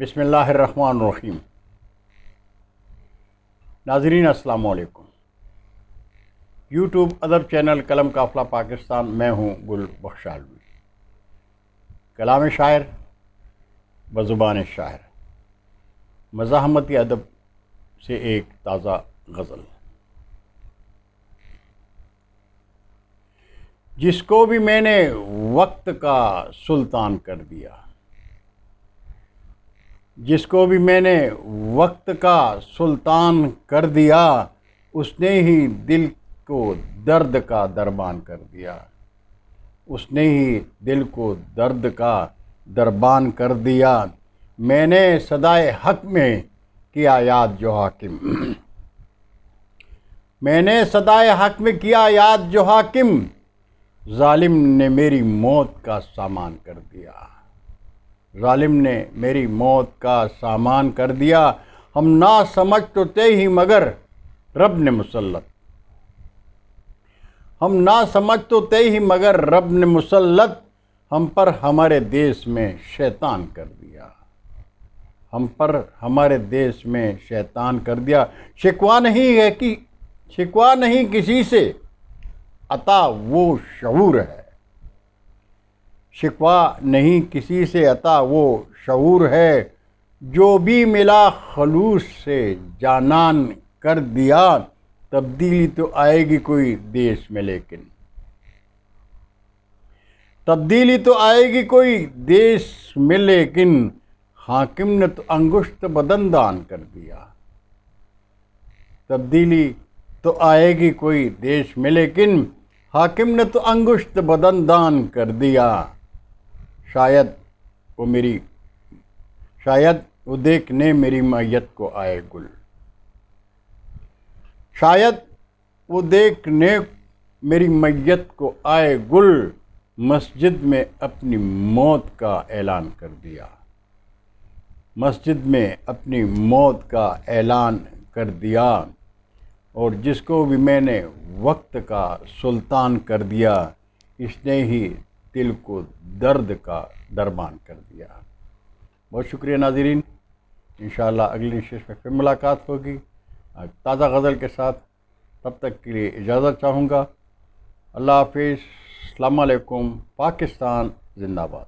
بسم اللہ الرحمن الرحیم۔ ناظرین السلام علیکم۔ یوٹیوب ادب چینل قلم قافلہ پاکستان، میں ہوں گل بخشالوی۔ کلام شاعر بزبان شاعر، مزاحمتی ادب سے ایک تازہ غزل۔ جس کو بھی میں نے وقت کا سلطان کر دیا، جس کو بھی میں نے وقت کا سلطان کر دیا، اس نے ہی دل کو درد کا دربان کر دیا، اس نے ہی دل کو درد کا دربان کر دیا۔ میں نے صدائے حق میں کیا یاد جو حاکم، میں نے صدائے حق میں کیا یاد جو حاکم، ظالم نے میری موت کا سامان کر دیا، ظالم نے میری موت کا سامان کر دیا۔ ہم نہ سمجھ تو تھے ہی مگر رب نے مسلط، ہم نہ سمجھ تو تھے ہی مگر رب نے مسلط، ہم پر ہمارے دیس میں شیطان کر دیا، ہم پر ہمارے دیس میں شیطان کر دیا۔ شکوہ نہیں کسی سے عطا وہ شعور ہے، شکوہ نہیں کسی سے عطا وہ شعور ہے، جو بھی ملا خلوص سے جانان کر دیا۔ تبدیلی تو آئے گی کوئی دیش میں لیکن، تبدیلی تو آئے گی کوئی دیش میں لیکن، حاکم نے تو انگشت بدن دان کر دیا، تبدیلی تو آئے گی کوئی دیش میں لیکن، حاکم نے تو انگشت بدن دان کر دیا۔ شاید وہ دیکھنے میری میت کو آئے گل، شاید وہ دیکھنے میری میت کو آئے گل، مسجد میں اپنی موت کا اعلان کر دیا، مسجد میں اپنی موت کا اعلان کر دیا۔ اور جس کو بھی میں نے وقت کا سلطان کر دیا، اس نے ہی دل کو درد کا دربان کر دیا۔ بہت شکریہ ناظرین، انشاءاللہ اگلی نشست میں پھر ملاقات ہوگی تازہ غزل کے ساتھ۔ تب تک کے لیے اجازت چاہوں گا۔ اللہ حافظ، السلام علیکم، پاکستان زندہ باد۔